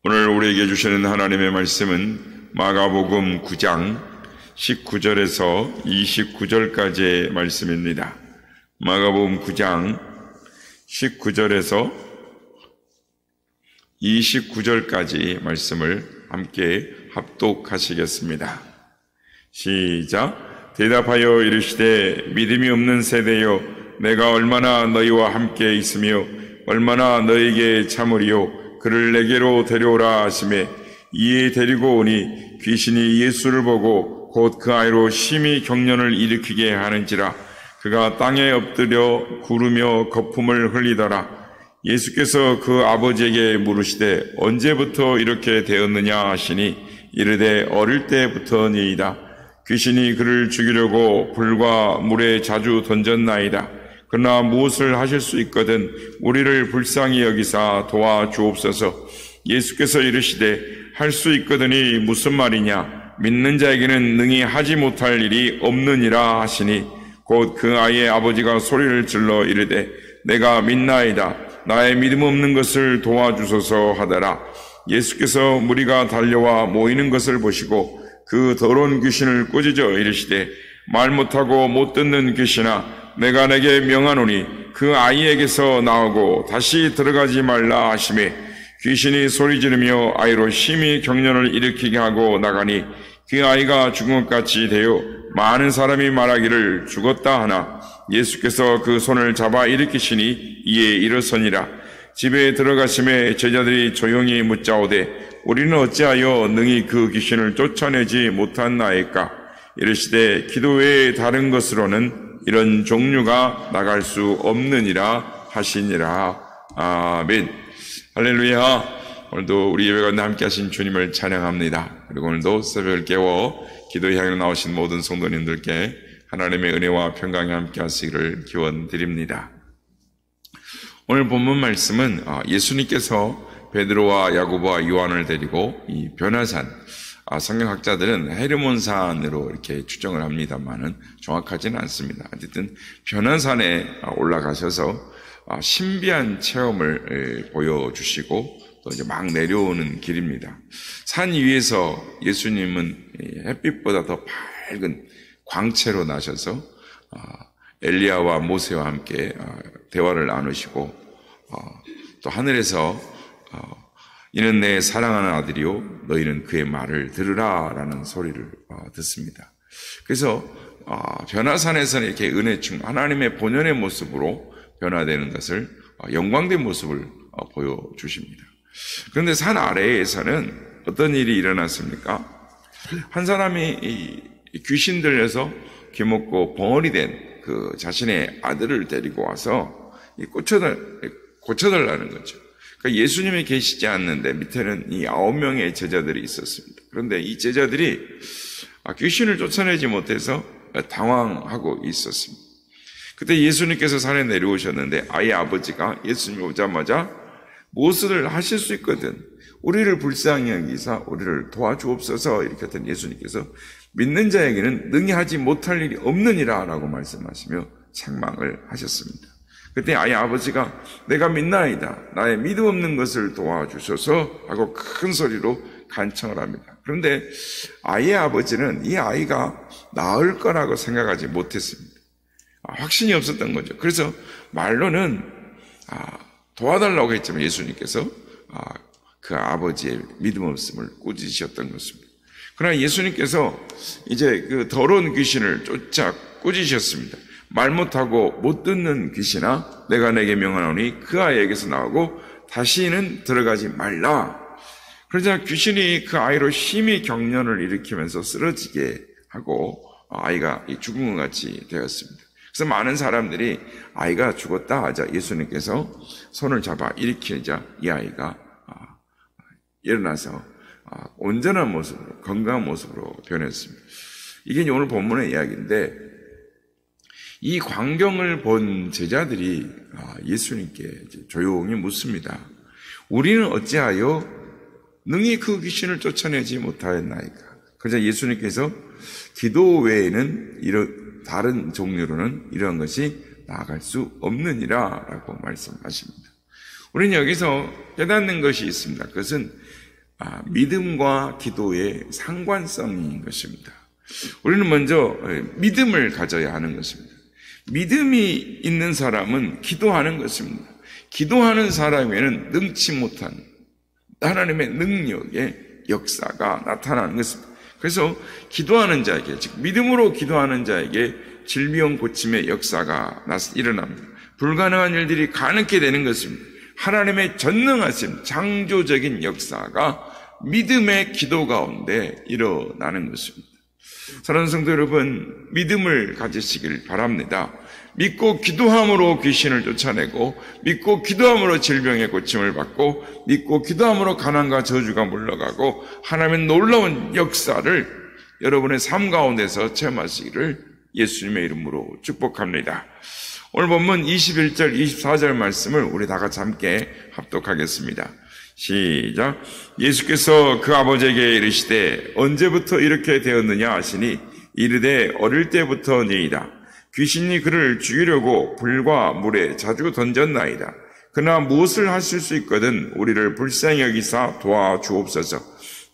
오늘 우리에게 주시는 하나님의 말씀은 마가복음 9장 19절에서 29절까지의 말씀입니다. 마가복음 9장 19절에서 29절까지 말씀을 함께 합독하시겠습니다. 시작. 대답하여 이르시되 믿음이 없는 세대여, 내가 얼마나 너희와 함께 있으며 얼마나 너희에게 참으리요. 그를 내게로 데려오라 하시매 이에 데리고 오니 귀신이 예수를 보고 곧 그 아이로 심히 경련을 일으키게 하는지라. 그가 땅에 엎드려 구르며 거품을 흘리더라. 예수께서 그 아버지에게 물으시되 언제부터 이렇게 되었느냐 하시니 이르되 어릴 때부터니이다. 귀신이 그를 죽이려고 불과 물에 자주 던졌나이다. 그러나 무엇을 하실 수 있거든 우리를 불쌍히 여기사 도와주옵소서. 예수께서 이르시되 할 수 있거든이 무슨 말이냐. 믿는 자에게는 능히 하지 못할 일이 없느니라 하시니 곧 그 아이의 아버지가 소리를 질러 이르되 내가 믿나이다. 나의 믿음 없는 것을 도와주소서 하더라. 예수께서 무리가 달려와 모이는 것을 보시고 그 더러운 귀신을 꾸짖어 이르시되 말 못하고 못 듣는 귀신아, 내가 내게 명하노니 그 아이에게서 나오고 다시 들어가지 말라 하시매 귀신이 소리 지르며 아이로 심히 경련을 일으키게 하고 나가니 그 아이가 죽은 것 같이 되어 많은 사람이 말하기를 죽었다 하나 예수께서 그 손을 잡아 일으키시니 이에 일어서니라. 집에 들어가심에 제자들이 조용히 묻자오되 우리는 어찌하여 능히 그 귀신을 쫓아내지 못한나이까. 이르시되 기도 외에 다른 것으로는 이런 종류가 나갈 수 없느니라 하시니라. 아멘. 할렐루야. 오늘도 우리 예배 가운데 함께 하신 주님을 찬양합니다. 그리고 오늘도 새벽을 깨워 기도의 향으로 나오신 모든 성도님들께 하나님의 은혜와 평강이 함께 하시기를 기원드립니다. 오늘 본문 말씀은 예수님께서 베드로와 야고보와 요한을 데리고 이 변화산, 성경학자들은 헤르몬산으로 이렇게 추정을 합니다만은 정확하지는 않습니다. 어쨌든 변화산에 올라가셔서 신비한 체험을 보여주시고 또 이제 막 내려오는 길입니다. 산 위에서 예수님은 햇빛보다 더 밝은 광채로 나셔서 엘리야와 모세와 함께 대화를 나누시고 또 하늘에서 이는 내 사랑하는 아들이요 너희는 그의 말을 들으라 라는 소리를 듣습니다. 그래서 변화산에서는 이렇게 은혜 충만 하나님의 본연의 모습으로 변화되는 것을 영광된 모습을 보여주십니다. 그런데 산 아래에서는 어떤 일이 일어났습니까? 한 사람이 귀신 들려서 기먹고 벙어리 된 그 자신의 아들을 데리고 와서 고쳐달라는 거죠. 그러니까 예수님이 계시지 않는데 밑에는 이 9명의 제자들이 있었습니다. 그런데 이 제자들이 귀신을 쫓아내지 못해서 당황하고 있었습니다. 그때 예수님께서 산에 내려오셨는데 아이의 아버지가 예수님이 오자마자 무엇을 하실 수 있거든 우리를 불쌍히 여기사 우리를 도와주옵소서 이렇게 했던 예수님께서 믿는 자에게는 능히 하지 못할 일이 없느니라 라고 말씀하시며 책망을 하셨습니다. 그때 아이 아버지가 내가 믿나이다. 나의 믿음 없는 것을 도와주셔서 하고 큰 소리로 간청을 합니다. 그런데 아이의 아버지는 이 아이가 나을 거라고 생각하지 못했습니다. 확신이 없었던 거죠. 그래서 말로는 도와달라고 했지만 예수님께서 그 아버지의 믿음 없음을 꾸짖으셨던 것입니다. 그러나 예수님께서 이제 그 더러운 귀신을 쫓아 꾸짖으셨습니다. 말 못하고 못 듣는 귀신아, 내가 내게 명하노니 그 아이에게서 나오고 다시는 들어가지 말라. 그러자 귀신이 그 아이로 심히 경련을 일으키면서 쓰러지게 하고 아이가 죽은 것 같이 되었습니다. 그래서 많은 사람들이 아이가 죽었다 하자 예수님께서 손을 잡아 일으키자 이 아이가 일어나서 온전한 모습으로 건강한 모습으로 변했습니다. 이게 오늘 본문의 이야기인데 이 광경을 본 제자들이 예수님께 조용히 묻습니다. 우리는 어찌하여 능히 그 귀신을 쫓아내지 못하였나이까? 그러자 예수님께서 기도 외에는 다른 종류로는 이러한 것이 나아갈 수 없느니라 라고 말씀하십니다. 우리는 여기서 깨닫는 것이 있습니다. 그것은 믿음과 기도의 상관성인 것입니다. 우리는 먼저 믿음을 가져야 하는 것입니다. 믿음이 있는 사람은 기도하는 것입니다. 기도하는 사람에는 능치 못한 하나님의 능력의 역사가 나타나는 것입니다. 그래서 기도하는 자에게, 즉 믿음으로 기도하는 자에게 질병 고침의 역사가 일어납니다. 불가능한 일들이 가능케 되는 것입니다. 하나님의 전능하심, 창조적인 역사가 믿음의 기도 가운데 일어나는 것입니다. 사랑하는 성도 여러분, 믿음을 가지시길 바랍니다. 믿고 기도함으로 귀신을 쫓아내고, 믿고 기도함으로 질병의 고침을 받고, 믿고 기도함으로 가난과 저주가 물러가고, 하나님의 놀라운 역사를 여러분의 삶 가운데서 체험하시기를 예수님의 이름으로 축복합니다. 오늘 본문 21절, 24절 말씀을 우리 다 같이 함께 합독하겠습니다. 시작. 예수께서 그 아버지에게 이르시되 언제부터 이렇게 되었느냐 하시니 이르되 어릴 때부터니이다. 귀신이 그를 죽이려고 불과 물에 자주 던졌나이다. 그러나 무엇을 하실 수 있거든 우리를 불쌍히 여기사 도와주옵소서.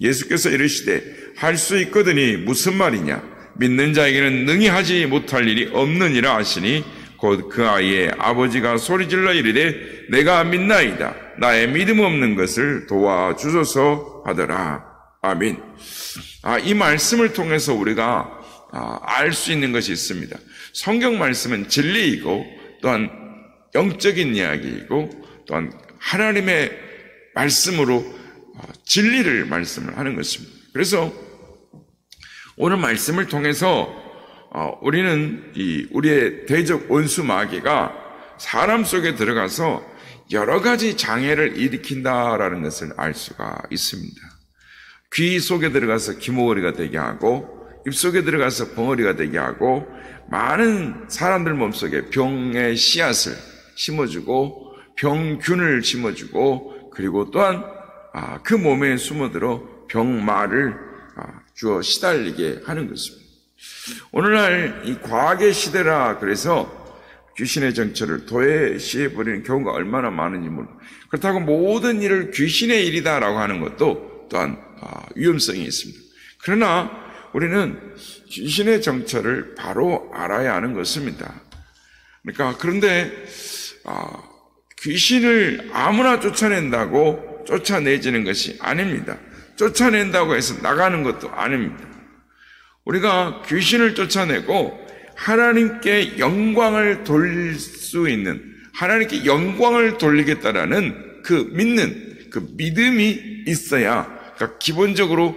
예수께서 이르시되 할 수 있거든이 무슨 말이냐. 믿는 자에게는 능히 하지 못할 일이 없느니라 하시니 곧 그 아이의 아버지가 소리질러 이르되 내가 믿나이다. 나의 믿음 없는 것을 도와주소서 하더라. 아멘. 이 말씀을 통해서 우리가 알 수 있는 것이 있습니다. 성경 말씀은 진리이고 또한 영적인 이야기이고 또한 하나님의 말씀으로 진리를 말씀을 하는 것입니다. 그래서 오늘 말씀을 통해서 우리는 우리의 대적 원수 마귀가 사람 속에 들어가서 여러 가지 장애를 일으킨다라는 것을 알 수가 있습니다. 귀 속에 들어가서 기모거리가 되게 하고, 입 속에 들어가서 벙어리가 되게 하고, 많은 사람들 몸속에 병의 씨앗을 심어주고, 병균을 심어주고, 그리고 또한 그 몸에 숨어들어 병마를 주어 시달리게 하는 것입니다. 오늘날 이 과학의 시대라 그래서 귀신의 정체를 도외시해버리는 경우가 얼마나 많은지 모릅니다. 그렇다고 모든 일을 귀신의 일이다라고 하는 것도 또한 위험성이 있습니다. 그러나 우리는 귀신의 정체를 바로 알아야 하는 것입니다. 그런데 귀신을 아무나 쫓아낸다고 쫓아내지는 것이 아닙니다. 쫓아낸다고 해서 나가는 것도 아닙니다. 우리가 귀신을 쫓아내고 하나님께 영광을 돌릴 수 있는, 하나님께 영광을 돌리겠다라는 그 믿는, 그 믿음이 있어야, 그러니까 기본적으로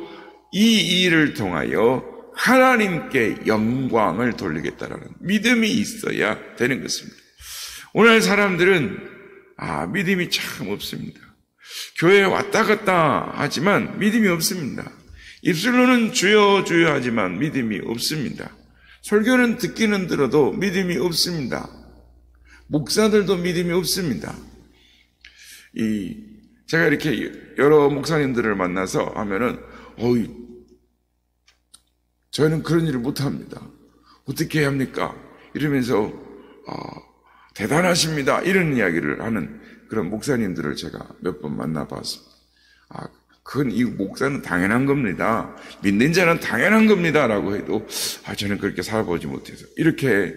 이 일을 통하여 하나님께 영광을 돌리겠다라는 믿음이 있어야 되는 것입니다. 오늘 사람들은 믿음이 참 없습니다. 교회에 왔다 갔다 하지만 믿음이 없습니다. 입술로는 주여 주여 하지만 믿음이 없습니다. 설교는 듣기는 들어도 믿음이 없습니다. 목사들도 믿음이 없습니다. 제가 이렇게 여러 목사님들을 만나서 하면은, 저희는 그런 일을 못합니다. 어떻게 해야 합니까? 이러면서, 대단하십니다. 이런 이야기를 하는 그런 목사님들을 제가 몇 번 만나봤습니다. 그건 이 목사는 당연한 겁니다. 믿는 자는 당연한 겁니다. 라고 해도, 저는 그렇게 살아보지 못해서. 이렇게,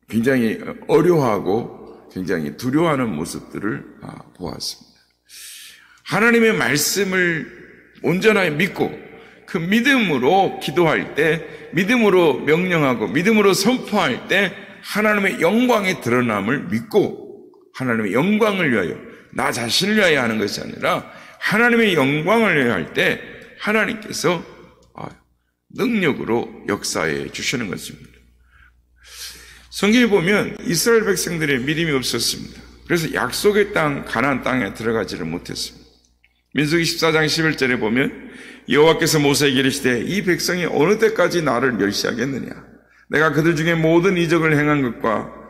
굉장히 어려워하고 굉장히 두려워하는 모습들을 보았습니다. 하나님의 말씀을 온전하게 믿고 그 믿음으로 기도할 때, 믿음으로 명령하고 믿음으로 선포할 때 하나님의 영광의 드러남을 믿고 하나님의 영광을 위하여, 나 자신을 위하여 하는 것이 아니라 하나님의 영광을 위하여 할 때 하나님께서 능력으로 역사해 주시는 것입니다. 성경에 보면 이스라엘 백성들의 믿음이 없었습니다. 그래서 약속의 땅 가나안 땅에 들어가지를 못했습니다. 민수기 14장 11절에 보면 여호와께서 모세에게 이르시되 이 백성이 어느 때까지 나를 멸시하겠느냐, 내가 그들 중에 모든 이적을 행한 것과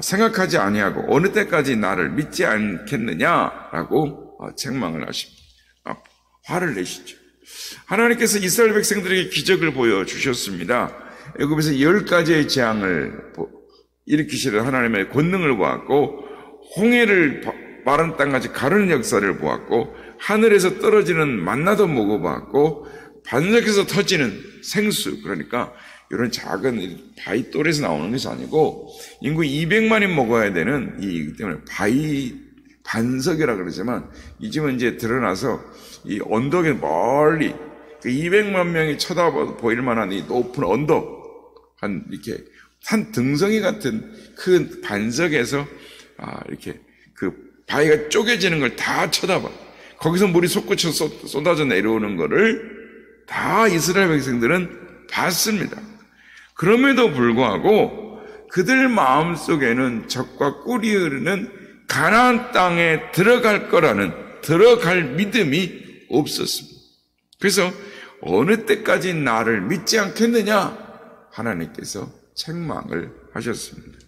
생각하지 아니하고 어느 때까지 나를 믿지 않겠느냐라고 책망을 하십니다. 화를 내시죠. 하나님께서 이스라엘 백성들에게 기적을 보여주셨습니다. 애굽에서 10가지의 재앙을 일으키시는 하나님의 권능을 보았고, 홍해를 마른 땅같이 가르는 역사를 보았고, 하늘에서 떨어지는 만나도 먹어봤고, 반석에서 터지는 생수, 그러니까 이런 작은 바위 똘에서 나오는 것이 아니고 인구 200만이 먹어야 되는 이기 때문에 바위 반석이라 그러지만 이 집은 이제 드러나서 이 언덕에 멀리 그 200만 명이 쳐다봐도 보일 만한 이 높은 언덕, 한 이렇게 한 등성이 같은 큰 반석에서 이렇게 그 바위가 쪼개지는 걸 다 쳐다봐. 거기서 물이 솟구쳐 쏟아져 내려오는 거를 다 이스라엘 백성들은 봤습니다. 그럼에도 불구하고 그들 마음속에는 적과 꿀이 흐르는 가나안 땅에 들어갈 믿음이 없었습니다. 그래서 어느 때까지 나를 믿지 않겠느냐 하나님께서 책망을 하셨습니다.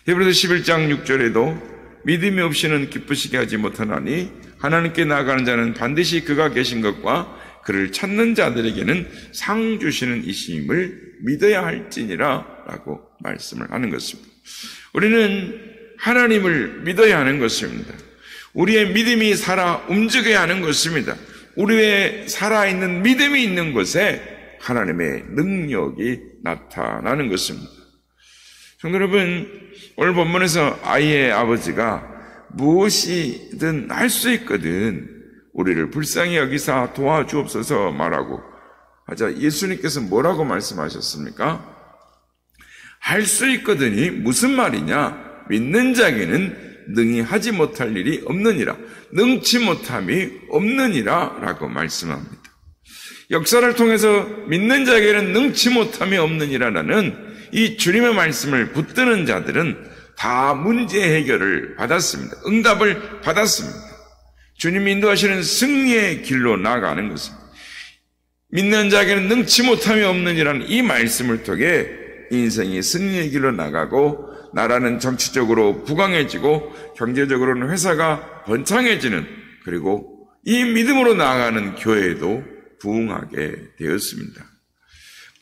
히브리서 11장 6절에도 믿음이 없이는 기쁘시게 하지 못하나니 하나님께 나아가는 자는 반드시 그가 계신 것과 그를 찾는 자들에게는 상 주시는 이심을 믿어야 할지니라 라고 말씀을 하는 것입니다. 우리는 하나님을 믿어야 하는 것입니다. 우리의 믿음이 살아 움직여야 하는 것입니다. 우리의 살아있는 믿음이 있는 곳에 하나님의 능력이 나타나는 것입니다. 성도 여러분, 오늘 본문에서 아이의 아버지가 무엇이든 할 수 있거든 우리를 불쌍히 여기사 도와주옵소서 말하고 하자 예수님께서 뭐라고 말씀하셨습니까? 할 수 있거든이 무슨 말이냐? 믿는 자에게는 능히 하지 못할 일이 없느니라, 능치 못함이 없느니라 라고 말씀합니다. 역사를 통해서 믿는 자에게는 능치 못함이 없느니라라는 이 주님의 말씀을 붙드는 자들은 다 문제 해결을 받았습니다. 응답을 받았습니다. 주님이 인도하시는 승리의 길로 나아가는 것입니다. 믿는 자에게는 능치 못함이 없느니라는 이 말씀을 통해 인생이 승리의 길로 나가고 나라는 정치적으로 부강해지고 경제적으로는 회사가 번창해지는, 그리고 이 믿음으로 나아가는 교회도 부흥하게 되었습니다.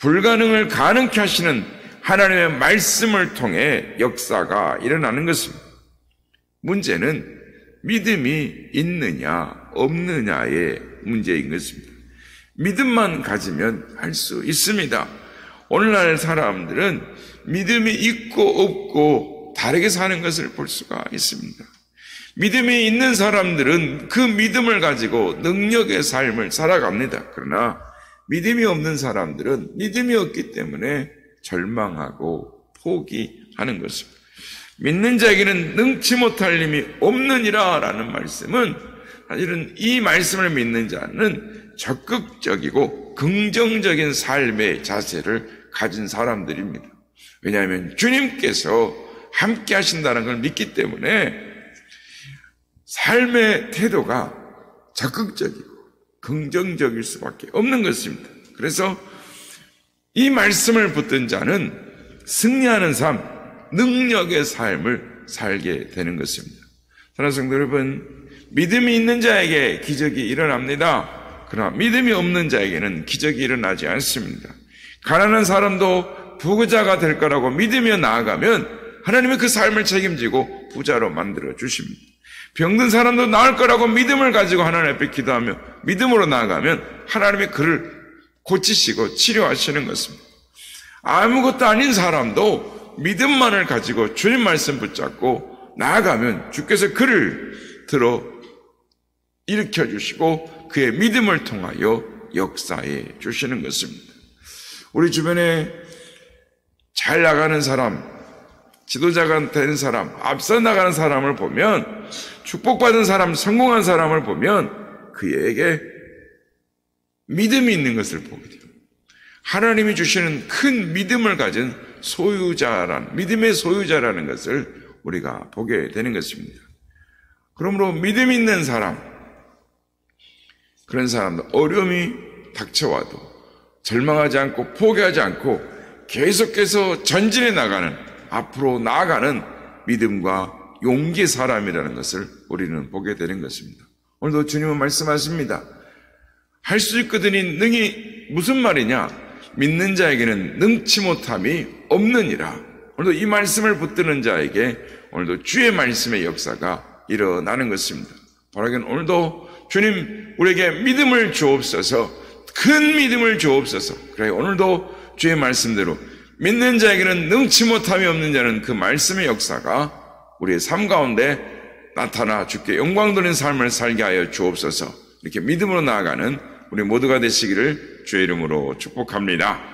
불가능을 가능케 하시는 하나님의 말씀을 통해 역사가 일어나는 것입니다. 문제는 믿음이 있느냐 없느냐의 문제인 것입니다. 믿음만 가지면 할 수 있습니다. 오늘날 사람들은 믿음이 있고 없고 다르게 사는 것을 볼 수가 있습니다. 믿음이 있는 사람들은 그 믿음을 가지고 능력의 삶을 살아갑니다. 그러나 믿음이 없는 사람들은 믿음이 없기 때문에 절망하고 포기하는 것입니다. 믿는 자에게는 능치 못할 힘이 없느니라 라는 말씀은 사실은 이 말씀을 믿는 자는 적극적이고 긍정적인 삶의 자세를 가진 사람들입니다. 왜냐하면 주님께서 함께 하신다는 걸 믿기 때문에 삶의 태도가 적극적이고 긍정적일 수밖에 없는 것입니다. 그래서 이 말씀을 붙든 자는 승리하는 삶, 능력의 삶을 살게 되는 것입니다. 사랑하는 성도 여러분, 믿음이 있는 자에게 기적이 일어납니다. 그러나 믿음이 없는 자에게는 기적이 일어나지 않습니다. 가난한 사람도 부자가 될 거라고 믿으며 나아가면 하나님이 그 삶을 책임지고 부자로 만들어 주십니다. 병든 사람도 나을 거라고 믿음을 가지고 하나님 앞에 기도하며 믿음으로 나아가면 하나님이 그를 고치시고 치료하시는 것입니다. 아무것도 아닌 사람도 믿음만을 가지고 주님 말씀 붙잡고 나아가면 주께서 그를 들어 일으켜 주시고 그의 믿음을 통하여 역사해 주시는 것입니다. 우리 주변에 잘 나가는 사람, 지도자가 되는 사람, 앞서 나가는 사람을 보면, 축복받은 사람, 성공한 사람을 보면 그에게 믿음이 있는 것을 보게 돼요. 하나님이 주시는 큰 믿음을 가진 믿음의 소유자라는 것을 우리가 보게 되는 것입니다. 그러므로 믿음 있는 사람, 그런 사람도 어려움이 닥쳐와도 절망하지 않고 포기하지 않고 계속해서 전진해 나가는, 앞으로 나아가는 믿음과 용기의 사람이라는 것을 우리는 보게 되는 것입니다. 오늘도 주님은 말씀하십니다. 할 수 있거든이 능히 무슨 말이냐? 믿는 자에게는 능치 못함이 없느니라. 오늘도 이 말씀을 붙드는 자에게 오늘도 주의 말씀의 역사가 일어나는 것입니다. 바라기는 오늘도 주님 우리에게 믿음을 주옵소서, 큰 믿음을 주옵소서. 그래 오늘도 주의 말씀대로 믿는 자에게는 능치 못함이 없는 자는 그 말씀의 역사가 우리의 삶 가운데 나타나 주께 영광 돌리는 삶을 살게 하여 주옵소서. 이렇게 믿음으로 나아가는 우리 모두가 되시기를 주의 이름으로 축복합니다.